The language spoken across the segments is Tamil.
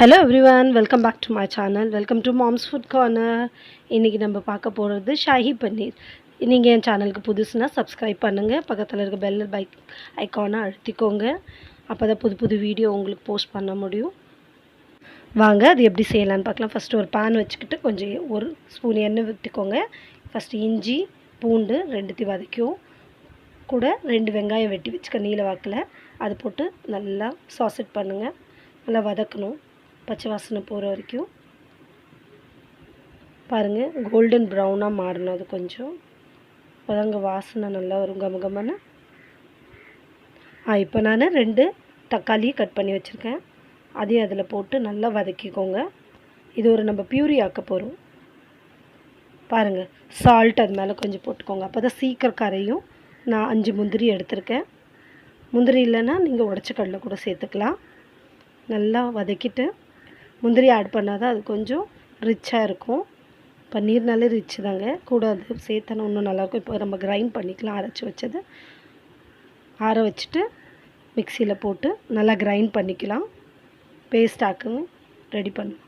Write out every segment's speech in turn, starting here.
Hello everyone, welcome back to my channel. Welcome to Mom's Food Corner. இன்னைக்கு நம்ம பார்க்க போகிறது ஷாஹி பன்னீர். நீங்கள் என் சேனலுக்கு புதுசுனா சப்ஸ்கிரைப் பண்ணுங்கள், பக்கத்தில் இருக்க பெல் ஐக்கானை அழுத்திக்கோங்க. அப்போ தான் புது புது வீடியோ உங்களுக்கு போஸ்ட் பண்ண முடியும். வாங்க அது எப்படி செய்யலான்னு பார்க்கலாம். ஃபஸ்ட்டு ஒரு பேன் வச்சுக்கிட்டு கொஞ்சம் ஒரு ஸ்பூன் எண்ணெய் ஊற்றிக்கோங்க. ஃபஸ்ட்டு இஞ்சி பூண்டு ரெண்டுத்தையும் வதக்கும், கூட 2 வெங்காயம் வெட்டி வச்சுக்க நீல வாக்கில் அது போட்டு நல்லா சாசெட் பண்ணுங்கள். நல்லா வதக்கணும், பச்சை வாசனை போகிற வரைக்கும். பாருங்கள், கோல்டன் ப்ரௌனாக மாறணும் அது கொஞ்சம். அப்போதாங்க வாசனை நல்லா வரும் கமகமான. இப்போ நான் 2 தக்காளி கட் பண்ணி வச்சுருக்கேன், அதையும் அதில் போட்டு நல்லா வதக்கிக்கோங்க. இது ஒரு நம்ம பியூரி ஆக்க போகிறோம். பாருங்கள், சால்ட் அது மேலே கொஞ்சம் போட்டுக்கோங்க, அப்போ தான் சீக்கிரம் கரையும். நான் 5 முந்திரி எடுத்திருக்கேன். முந்திரி இல்லைன்னா நீங்கள் உடச்ச கடலை கூட சேர்த்துக்கலாம். நல்லா வதக்கிட்டு முந்திரி ஆட் பண்ணால் தான் அது கொஞ்சம் ரிச்சாக இருக்கும். பன்னீர்னாலே ரிச் தாங்க, கூட அது சேர்த்தனா இன்னும் நல்லாயிருக்கும். இப்போ நம்ம கிரைண்ட் பண்ணிக்கலாம். அரைச்சி வச்சது ஆற வச்சுட்டு மிக்சியில் போட்டு நல்லா கிரைண்ட் பண்ணிக்கலாம். பேஸ்ட் ஆக்குங்க, ரெடி பண்ணலாம்.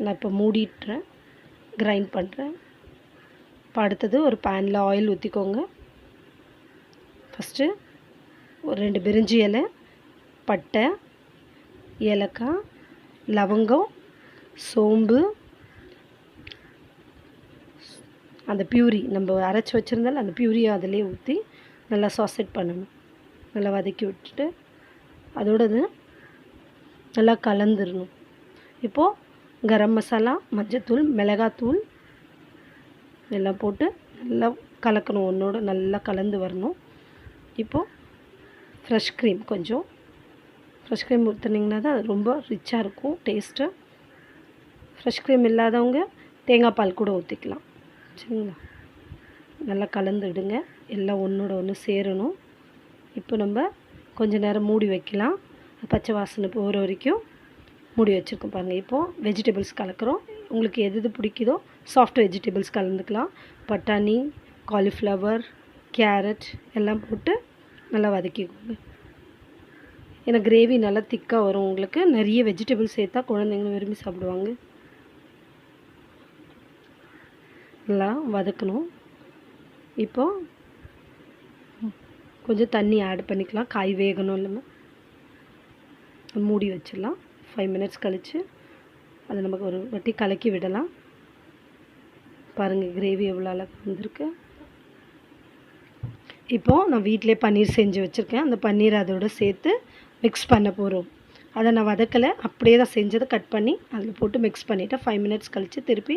நான் இப்போ மூடிட்டுறேன், கிரைண்ட் பண்ணுறேன். இப்போ அடுத்தது ஒரு பேனில் ஆயில் ஊற்றிக்கோங்க. ஃபஸ்ட்டு ஒரு 2 பிரிஞ்சி இலை, பட்டை, ஏலக்காய், லவங்கம், சோம்பு, அந்த பியூரி நம்ம அரைச்சி வச்சுருந்தாலும் அந்த பியூரியை அதிலே ஊற்றி நல்லா சாசெட் பண்ணணும். நல்லா வதக்கி விட்டுட்டு அதோடது நல்லா கலந்துடணும். இப்போது கரம் மசாலா, மஞ்சத்தூள், மிளகாத்தூள் எல்லாம் போட்டு நல்லா கலக்கணும். ஒன்றோட நல்லா கலந்து வரணும். இப்போது ஃப்ரெஷ் க்ரீம், கொஞ்சம் ஃப்ரெஷ் க்ரீம் ஊற்றுனீங்கன்னா தான் அது ரொம்ப ரிச்சாக இருக்கும் டேஸ்ட்டு. ஃப்ரெஷ் க்ரீம் இல்லாதவங்க தேங்காய் பால் கூட ஊற்றிக்கலாம், சரிங்களா? நல்லா கலந்து விடுங்க, எல்லாம் ஒன்றோட ஒன்று சேரணும். இப்போ நம்ம கொஞ்சம் நேரம் மூடி வைக்கலாம், பச்சை வாசனை போகிற வரைக்கும் மூடி வச்சுருக்கோம். பாருங்கள், இப்போது வெஜிடபிள்ஸ் கலக்கிறோம். உங்களுக்கு எது பிடிக்குதோ சாஃப்ட் வெஜிடபிள்ஸ் கலந்துக்கலாம். பட்டாணி, காலிஃப்ளவர், கேரட் எல்லாம் போட்டு நல்லா வதக்கிக்கோங்க. ஏன்னா கிரேவி நல்லா திக்காக வரும். உங்களுக்கு நிறைய வெஜிடபிள்ஸ் சேர்த்தா குழந்தைங்களும் விரும்பி சாப்பிடுவாங்க. நல்லா வதக்கணும். இப்போது கொஞ்சம் தண்ணி ஆட் பண்ணிக்கலாம், காய் வேகணும் இல்லாமல். மூடி வச்சிடலாம். 5 மினிட்ஸ் கழித்து அதை நமக்கு ஒரு வாட்டி கலக்கி விடலாம். பாருங்கள், கிரேவி எவ்வளோ அழகாக வந்திருக்கு. இப்போது நான் வீட்டிலே பன்னீர் செஞ்சு வச்சுருக்கேன். அந்த பன்னீர் அதோடு சேர்த்து மிக்ஸ் பண்ண போகிறோம். அதை நான் வதக்கலை, அப்படியே தான் செஞ்சதை கட் பண்ணி அதில் போட்டு மிக்ஸ் பண்ணிவிட்டு 5 மினிட்ஸ் கழித்து திருப்பி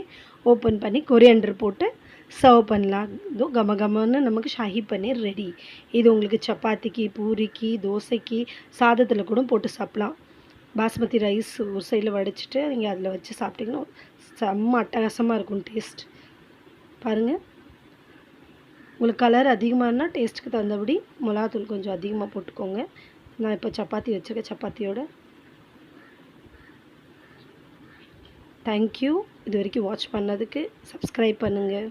ஓப்பன் பண்ணி கொரியாண்டர் போட்டு சர்வ் பண்ணலாம். இதோ கமகமன்னு நமக்கு ஷாஹி பன்னீர் ரெடி. இது உங்களுக்கு சப்பாத்திக்கு, பூரிக்கு, தோசைக்கு, சாதத்தில் கூட போட்டு சாப்பிட்லாம். பாஸ்மதி ரைஸ் ஒரு சைடில் வடிச்சிட்டு நீங்கள் அதில் வச்சு சாப்பிட்டிங்கன்னா செம்ம அட்டகாசமாக இருக்கும் டேஸ்ட். பாருங்கள், உங்களுக்கு கலர் அதிகமாகனா டேஸ்ட்டுக்கு தகுந்தபடி மிளகாத்தூள் கொஞ்சம் அதிகமாக போட்டுக்கோங்க. நான் இப்போ சப்பாத்தி வச்சுருக்கேன், சப்பாத்தியோட. தேங்க்யூ, இது வரைக்கும் வாட்ச் பண்ணதுக்கு. சப்ஸ்கிரைப் பண்ணுங்கள்.